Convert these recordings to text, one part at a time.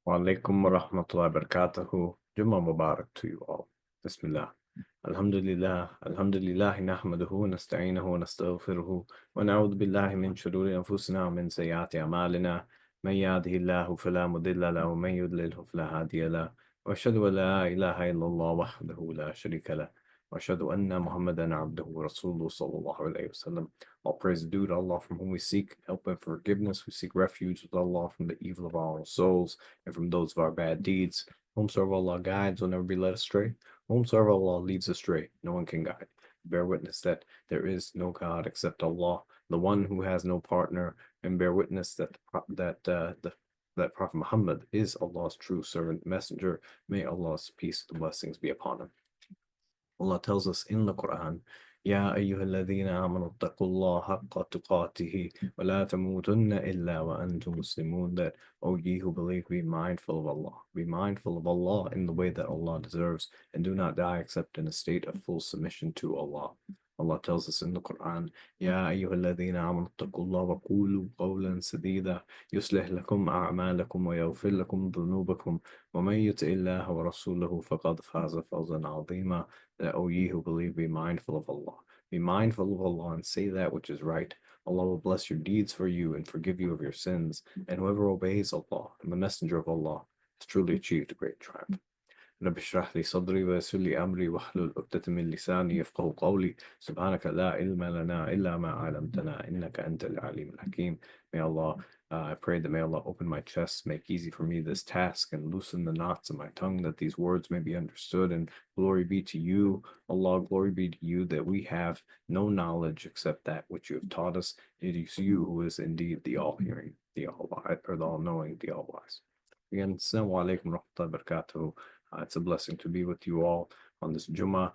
Wa alaikum wa rahmatullahi wa barakatuhu. Jummah Mubarak to you all. Bismillah. Alhamdulillah. Alhamdulillah. Nahmaduhu wa nasta'inuhu wa nastaghfiruhu. Wa na'udhu billahi min shururi anfusina wa min sayyati a'malina. Man yahdihillahu fala mudilla lahu wa man yudlilhu fala hadiya lahu. Wa ashhadu an la ilaha illallah wahdahu la sharika lahu. Wa ashhadu anna Muhammadan abduhu wa rasuluhu sallallahu alayhi wa sallam. All praise is due to Allah, from whom we seek help and forgiveness. We seek refuge with Allah from the evil of our own souls and from those of our bad deeds. Whomsoever Allah guides will never be led astray. Whomsoever Allah leads astray, no one can guide. Bear witness that there is no God except Allah, the one who has no partner, and bear witness that that Prophet Muhammad is Allah's true servant messenger. May Allah's peace and blessings be upon him. Allah tells us in the Quran, يا أيها الذين آمنوا اتقوا الله حق تقاته ولا تموتن إلا وأنتم مسلمون, that, O ye who believe, be mindful of Allah. Be mindful of Allah in the way that Allah deserves, and do not die except in a state of full submission to Allah. Allah tells us in the Quran, يا أيها الذين آمنوا اتقوا الله وقولوا قولا سديدا يصلح لكم أعمالكم ويغفر لكم ذنوبكم ومن يطع الله ورسوله فقد فاز فوزا عظيما. That, O ye who believe, be mindful of Allah. Be mindful of Allah and say that which is right. Allah will bless your deeds for you and forgive you of your sins. And whoever obeys Allah and the Messenger of Allah has truly achieved a great triumph. رب اشرح لي صدري ويسر لي أمري واحلل عقدة من لساني يفقهوا قولي سبحانك لا علم لنا إلا ما علمتنا إنك أنت العليم الحكيم. May Allah, I pray that may Allah open my chest, make easy for me this task, and loosen the knots in my tongue, that these words may be understood. And glory be to you, Allah, glory be to you, that we have no knowledge except that which you have taught us. It is you who is indeed the all-hearing, the all-wise, or the all-knowing, the all-wise. Again, Assalamu alaikum wa rahmatullahi wa barakatuh. It's a blessing to be with you all on this Jummah.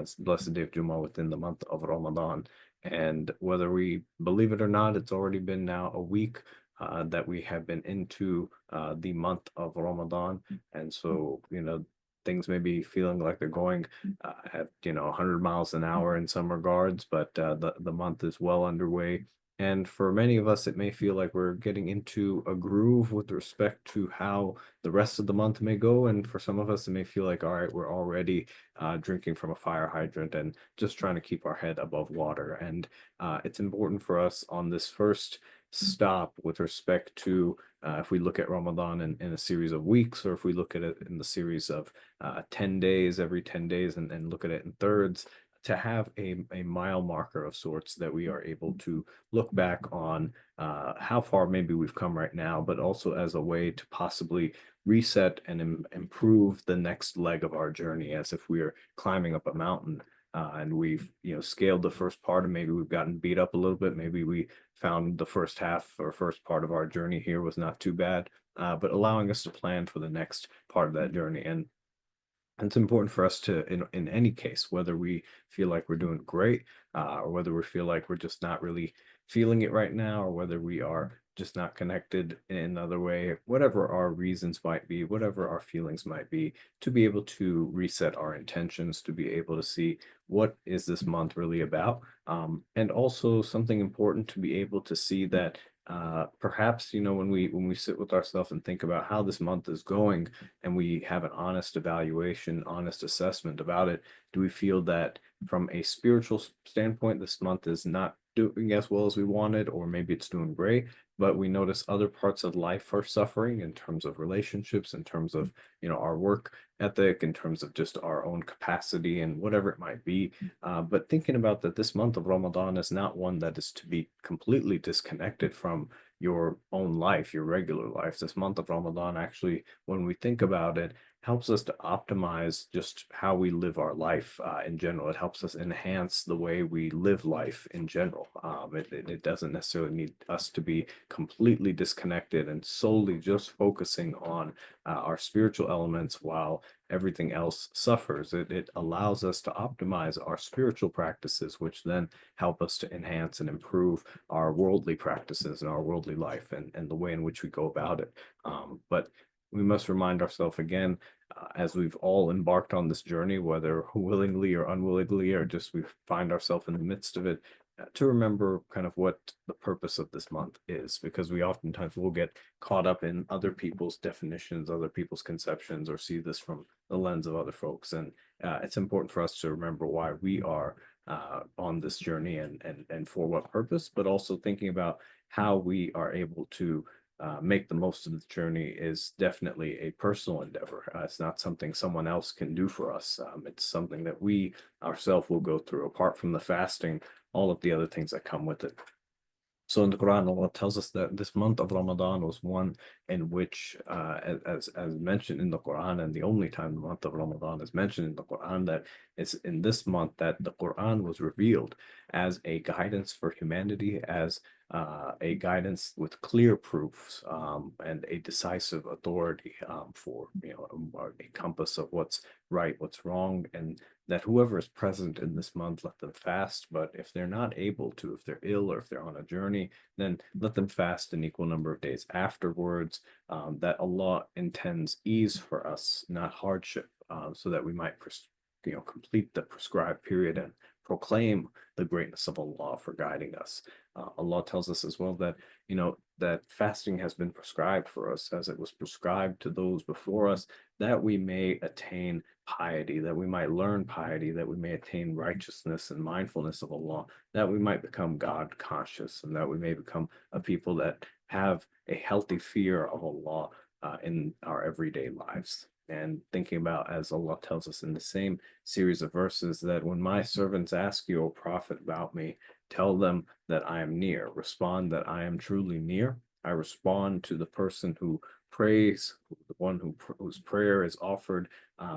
It's the blessed day of Jummah within the month of Ramadan. And whether we believe it or not, it's already been now a week that we have been into the month of Ramadan. And so, things may be feeling like they're going at 100 miles an hour in some regards, but the month is well underway. And for many of us, it may feel like we're getting into a groove with respect to how the rest of the month may go. And for some of us, it may feel like, all right, we're already drinking from a fire hydrant and just trying to keep our head above water. And it's important for us on this first stop with respect to if we look at Ramadan in a series of weeks, or if we look at it in the series of 10 days, every 10 days, and look at it in thirds, to have a mile marker of sorts that we are able to look back on how far maybe we've come right now, but also as a way to possibly reset and improve the next leg of our journey, as if we are climbing up a mountain. And we've scaled the first part, and maybe we've gotten beat up a little bit. Maybe we found the first half or first part of our journey here was not too bad, but allowing us to plan for the next part of that journey. And it's important for us to, in any case, whether we feel like we're doing great, or whether we feel like we're just not really feeling it right now, or whether we are just not connected in another way, whatever our reasons might be, whatever our feelings might be, to be able to reset our intentions, to be able to see what is this month really about, and also something important to be able to see that perhaps when we sit with ourselves and think about how this month is going, and we have an honest evaluation, honest assessment about it, do we feel that from a spiritual standpoint this month is not doing as well as we wanted, or maybe it's doing great, but we notice other parts of life are suffering in terms of relationships, in terms of our work ethic, in terms of just our own capacity and whatever it might be. But thinking about that, this month of Ramadan is not one that is to be completely disconnected from your own life, your regular life. This month of Ramadan, actually, when we think about it, helps us to optimize just how we live our life in general. It helps us enhance the way we live life in general. It doesn't necessarily need us to be completely disconnected and solely just focusing on our spiritual elements while everything else suffers. It allows us to optimize our spiritual practices, which then help us to enhance and improve our worldly practices and our worldly life, and the way in which we go about it. But we must remind ourselves again, as we've all embarked on this journey, whether willingly or unwillingly, or just we find ourselves in the midst of it, to remember kind of what the purpose of this month is, because we oftentimes will get caught up in other people's definitions, other people's conceptions, or see this from the lens of other folks. And it's important for us to remember why we are on this journey, and for what purpose, but also thinking about how we are able to make the most of the journey is definitely a personal endeavor. It's not something someone else can do for us. It's something that we ourselves will go through. Apart from the fasting, all of the other things that come with it. So in the Quran, Allah tells us that this month of Ramadan was one in which, as mentioned in the Quran, and the only time the month of Ramadan is mentioned in the Quran, that it's in this month that the Quran was revealed as a guidance for humanity, as a guidance with clear proofs, and a decisive authority, for a compass of what's right, what's wrong, and that whoever is present in this month, let them fast. But if they're not able to, if they're ill or if they're on a journey, then let them fast an equal number of days afterwards. That Allah intends ease for us, not hardship, so that we might complete the prescribed period and proclaim the greatness of Allah for guiding us. Allah tells us as well that that fasting has been prescribed for us, as it was prescribed to those before us, that we may attain piety, that we might learn piety, that we may attain righteousness and mindfulness of Allah, that we might become God conscious, and that we may become a people that have a healthy fear of Allah in our everyday lives. And thinking about, as Allah tells us in the same series of verses, that when my servants ask you, O Prophet, about me, tell them that I am near. Respond that I am truly near. I respond to the person who prays, the one whose prayer is offered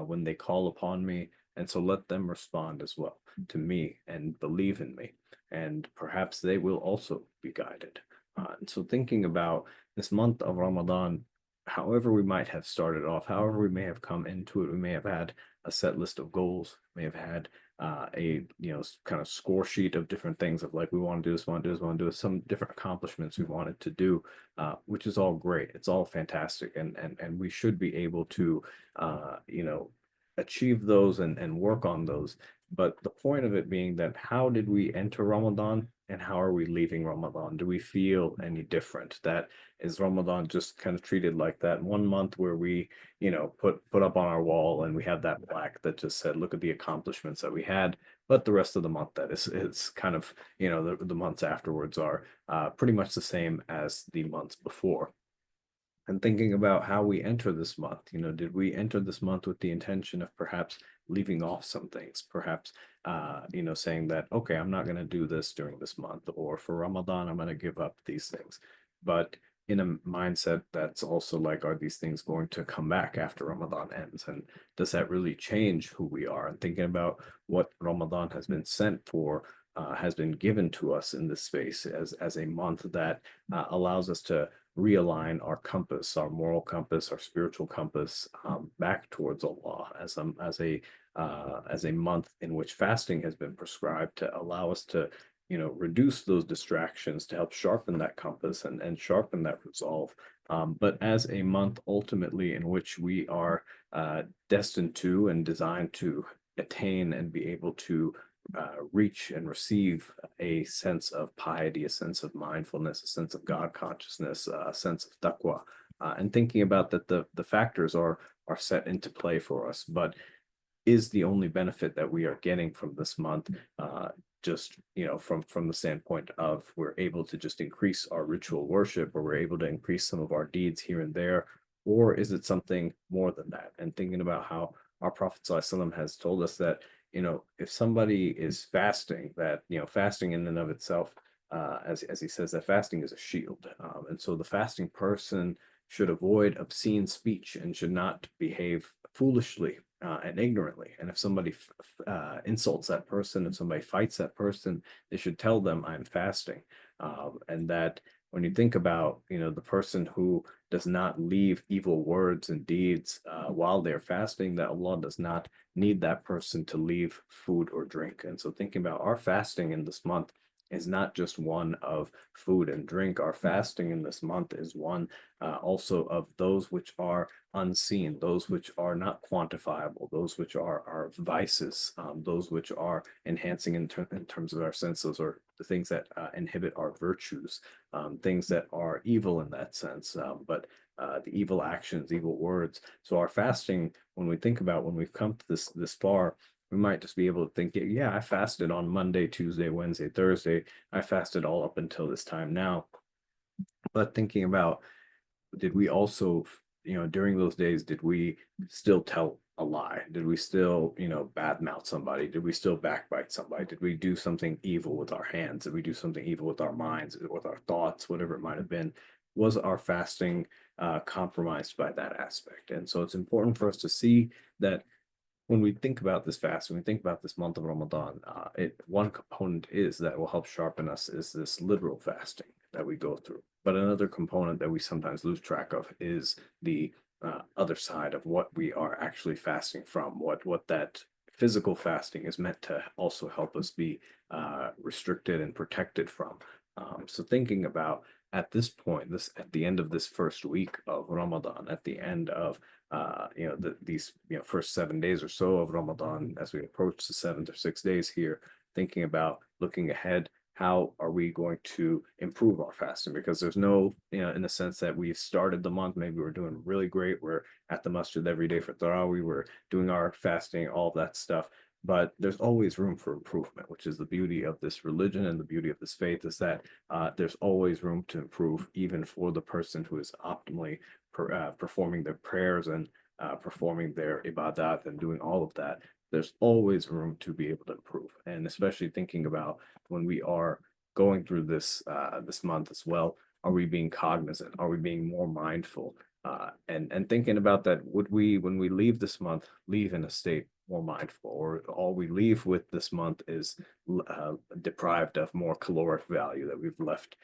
when they call upon me. And so let them respond as well to me and believe in me. And perhaps they will also be guided. And so thinking about this month of Ramadan, however we might have started off, however we may have come into it, we may have had a set list of goals, may have had a kind of score sheet of different things, of like, we want to do this, want to do this, want to do this, some different accomplishments we wanted to do, which is all great. It's all fantastic, and we should be able to achieve those and work on those. But the point of it being that, how did we enter Ramadan and how are we leaving Ramadan? Do we feel any different? That is Ramadan just kind of treated like that one month where we, put up on our wall and we have that plaque that just said, look at the accomplishments that we had. But the rest of the month, that is kind of, the months afterwards are pretty much the same as the months before. And thinking about how we enter this month, did we enter this month with the intention of perhaps leaving off some things, perhaps, saying that, okay, I'm not going to do this during this month, or for Ramadan, I'm going to give up these things. But in a mindset that's also like, are these things going to come back after Ramadan ends? And does that really change who we are? And thinking about what Ramadan has been sent for, has been given to us in this space as a month that allows us to realign our compass, our moral compass, our spiritual compass, back towards Allah, as a month in which fasting has been prescribed to allow us to reduce those distractions, to help sharpen that compass and sharpen that resolve. But as a month ultimately in which we are destined to and designed to attain and be able to reach and receive a sense of piety, a sense of mindfulness, a sense of God consciousness, a sense of taqwa, and thinking about that the factors are set into play for us. But is the only benefit that we are getting from this month just from the standpoint of we're able to just increase our ritual worship, or we're able to increase some of our deeds here and there, or is it something more than that? And thinking about how our Prophet ﷺ has told us that if somebody is fasting, that fasting in and of itself, as he says, that fasting is a shield, and so the fasting person should avoid obscene speech and should not behave foolishly and ignorantly. And if somebody insults that person, if somebody fights that person, they should tell them, I'm fasting. And that when you think about, the person who does not leave evil words and deeds while they're fasting, that Allah does not need that person to leave food or drink. And so thinking about our fasting in this month is not just one of food and drink. Our fasting in this month is one also of those which are unseen, those which are not quantifiable, those which are our vices, those which are enhancing in terms of our senses, or the things that inhibit our virtues, things that are evil in that sense, but the evil actions, evil words. So our fasting, when we think about when we've come to this far, we might just be able to think, yeah, I fasted on Monday, Tuesday, Wednesday, Thursday. I fasted all up until this time now. But thinking about, did we also, during those days, did we still tell a lie? Did we still, badmouth somebody? Did we still backbite somebody? Did we do something evil with our hands? Did we do something evil with our minds, with our thoughts, whatever it might have been? Was our fasting compromised by that aspect? And so it's important for us to see that when we think about this fast, when we think about this month of Ramadan, one component is that will help sharpen us is this literal fasting that we go through. But another component that we sometimes lose track of is the other side of what we are actually fasting from, what that physical fasting is meant to also help us be restricted and protected from. So thinking about at this point, at the end of this first week of Ramadan, at the end of these first 7 days or so of Ramadan, as we approach the 7th or 6th days here, thinking about looking ahead, how are we going to improve our fasting? Because there's no, in the sense that we've started the month, maybe we're doing really great. We're at the masjid every day for Tarawih, we're doing our fasting, all of that stuff. But there's always room for improvement, which is the beauty of this religion and the beauty of this faith, is that there's always room to improve, even for the person who is optimally performing their prayers and performing their ibadat and doing all of that. There's always room to be able to improve, and especially thinking about when we are going through this month as well. Are we being cognizant? Are we being more mindful? And thinking about that, would we, when we leave this month, leave in a state more mindful, or all we leave with this month is deprived of more caloric value, that we've left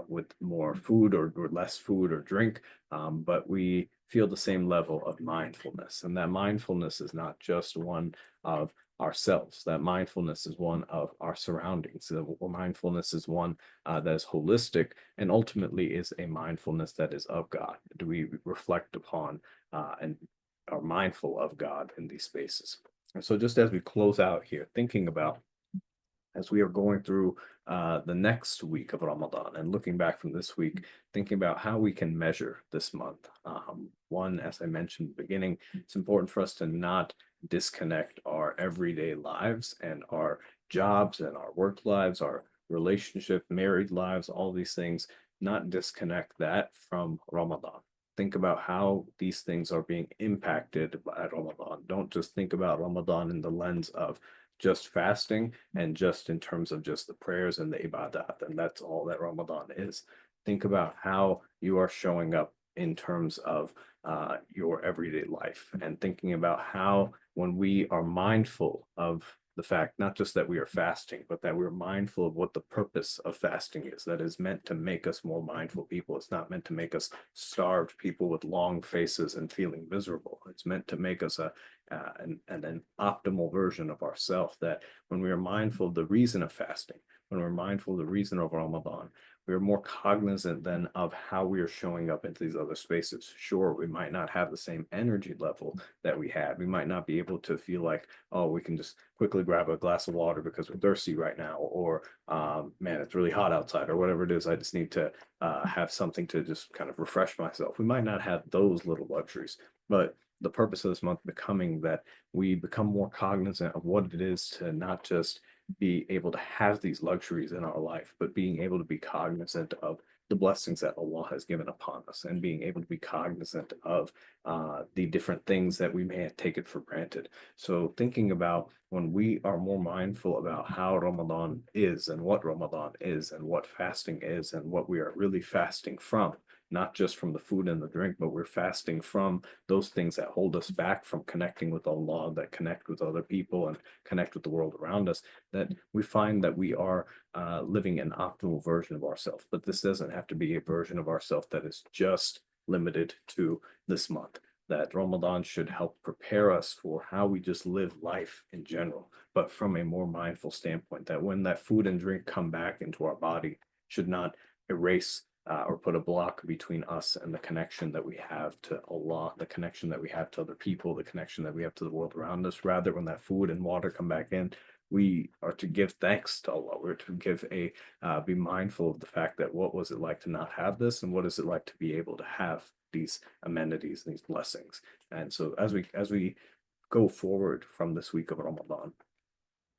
with more food or less food or drink, but we feel the same level of mindfulness. And that mindfulness is not just one of ourselves. That mindfulness is one of our surroundings. The mindfulness is one that is holistic, and ultimately is a mindfulness that is of God. Do we reflect upon and are mindful of God in these spaces? And so just as we close out here, thinking about, as we are going through the next week of Ramadan and looking back from this week, thinking about how we can measure this month. One, as I mentioned at the beginning, it's important for us to not disconnect our everyday lives and our jobs and our work lives, our relationship, married lives, all these things, not disconnect that from Ramadan. Think about how these things are being impacted by Ramadan. Don't just think about Ramadan in the lens of just fasting and just in terms of just the prayers and the ibadat, and that's all that Ramadan is. Think about how you are showing up in terms of your everyday life, and thinking about how, when we are mindful of the fact, not just that we are fasting, but that we're mindful of what the purpose of fasting is, that is meant to make us more mindful people. It's not meant to make us starved people with long faces and feeling miserable. It's meant to make us an optimal version of ourselves, that when we are mindful of the reason of fasting, when we're mindful of the reason of Ramadan, we are more cognizant then of how we are showing up into these other spaces. Sure, we might not have the same energy level that we had. We might not be able to feel like, oh, we can just quickly grab a glass of water because we're thirsty right now, or man, it's really hot outside, or whatever it is. I just need to have something to just kind of refresh myself. We might not have those little luxuries, but the purpose of this month becoming that we become more cognizant of what it is to not just be able to have these luxuries in our life, but being able to be cognizant of the blessings that Allah has given upon us, and being able to be cognizant of the different things that we may have taken for granted. So thinking about when we are more mindful about how Ramadan is and what fasting is and what we are really fasting from, not just from the food and the drink, but we're fasting from those things that hold us back from connecting with Allah, that connect with other people and connect with the world around us, that we find that we are living an optimal version of ourselves. But this doesn't have to be a version of ourselves that is just limited to this month. that Ramadan should help prepare us for how we just live life in general, but from a more mindful standpoint, that when that food and drink come back into our body, should not erase or put a block between us and the connection that we have to Allah, the connection that we have to other people, the connection that we have to the world around us. Rather, when that food and water come back in, we are to give thanks to Allah. We're to give a be mindful of the fact that what was it like to not have this, and what is it like to be able to have these amenities, these blessings. And so as we go forward from this week of Ramadan,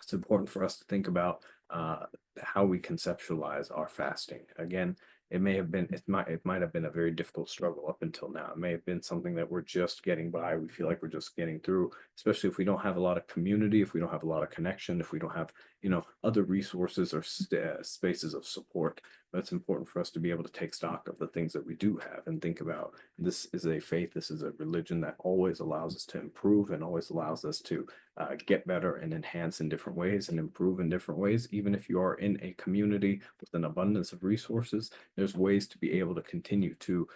it's important for us to think about how we conceptualize our fasting. Again, it might have been a very difficult struggle up until now. It may have been something that we're just getting by. We feel like we're just getting through, especially if we don't have a lot of community, if we don't have a lot of connection, if we don't have, other resources or spaces of support. But it's important for us to be able to take stock of the things that we do have and think about, this is a faith, this is a religion that always allows us to improve and always allows us to get better and enhance in different ways and improve in different ways. Even if you are in a community with an abundance of resources, there's ways to be able to continue to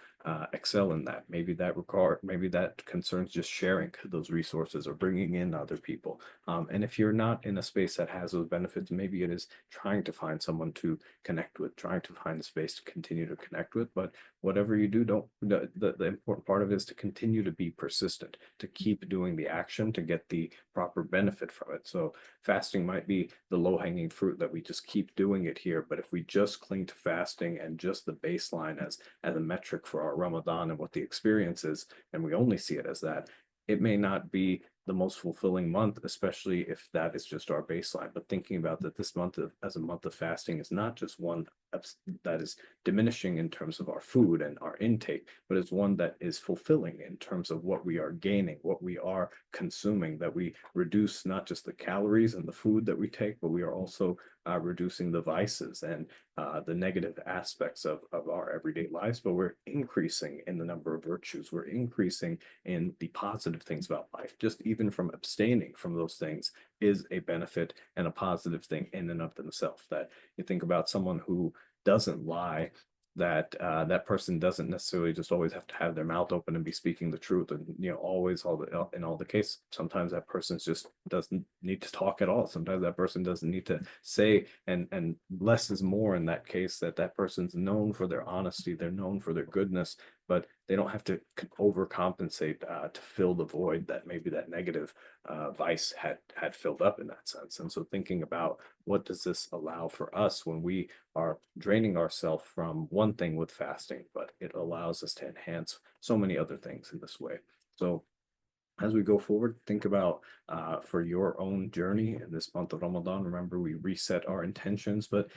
excel in that. Maybe that concerns just sharing those resources or bringing in other people. And if you're not in a space that has those benefits, maybe it is trying to find someone to connect with, trying to find a space to continue to connect with. But whatever you do, the important part of it is to continue to be persistent, to keep doing the action to get the proper benefit from it. So fasting might be the low-hanging fruit that we just keep doing it here. But if we just cling to fasting and just the baseline as a metric for our Ramadan and what the experience is, and we only see it as that, it may not be the most fulfilling month, especially if that is just our baseline. But thinking about that this month as a month of fasting is not just one that is diminishing in terms of our food and our intake, but is one that is fulfilling in terms of what we are gaining, what we are consuming, that we reduce not just the calories and the food that we take, but we are also reducing the vices and the negative aspects of our everyday lives, but we're increasing in the number of virtues. We're increasing in the positive things about life. Just even from abstaining from those things is a benefit and a positive thing in and of themselves. That you think about someone who doesn't lie, that that person doesn't necessarily just always have to have their mouth open and be speaking the truth, and always in all the case. Sometimes that person just doesn't need to talk at all. Sometimes that person doesn't need to say, and less is more in that case. That person's known for their honesty, they're known for their goodness, but they don't have to overcompensate to fill the void that maybe that negative vice had filled up in that sense. And so thinking about what does this allow for us when we are draining ourselves from one thing with fasting, but it allows us to enhance so many other things in this way. So as we go forward, think about for your own journey in this month of Ramadan. Remember, we reset our intentions, but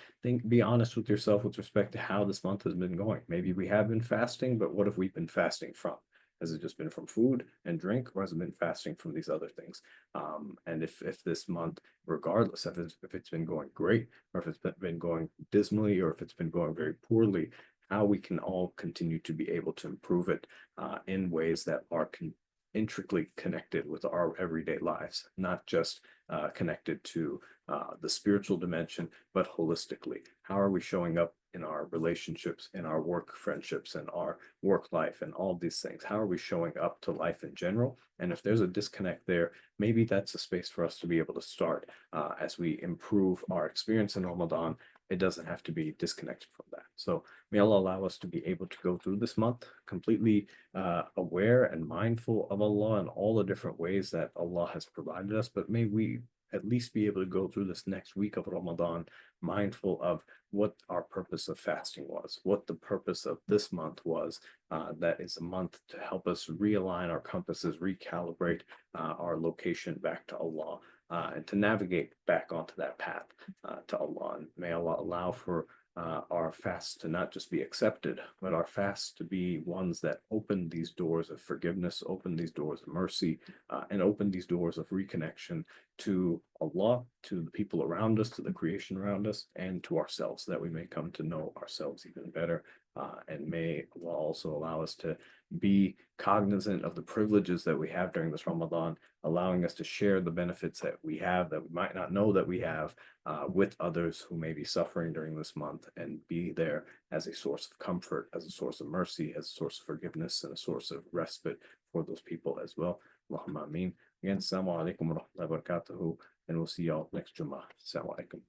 be honest with yourself with respect to how this month has been going. Maybe we have been fasting, but what have we been fasting from? Has it just been from food and drink, or has it been fasting from these other things? And if this month, regardless if it's been going great, or if it's been going dismally, or if it's been going very poorly, how we can all continue to be able to improve it in ways that are intricately connected with our everyday lives, not just connected to the spiritual dimension, but holistically. How are we showing up in our relationships, in our work friendships, and our work life, and all these things? How are we showing up to life in general? And if there's a disconnect there, maybe that's a space for us to be able to start as we improve our experience in Ramadan. It doesn't have to be disconnected from that. So may Allah allow us to be able to go through this month completely aware and mindful of Allah and all the different ways that Allah has provided us. But may we at least be able to go through this next week of Ramadan mindful of what our purpose of fasting was, what the purpose of this month was. That is a month to help us realign our compasses, recalibrate our location back to Allah. And to navigate back onto that path to Allah. And may Allah allow for our fasts to not just be accepted, but our fasts to be ones that open these doors of forgiveness, open these doors of mercy, and open these doors of reconnection to Allah, to the people around us, to the creation around us, and to ourselves, that we may come to know ourselves even better. And may Allah also allow us to be cognizant of the privileges that we have during this Ramadan, allowing us to share the benefits that we have that we might not know that we have with others who may be suffering during this month, and be there as a source of comfort, as a source of mercy, as a source of forgiveness, and a source of respite for those people as well. Allahumma ameen. Again, assalamu alaikum wa rahmatullahi wa barakatuhu, and we'll see y'all next Jummah. Assalamu alaikum.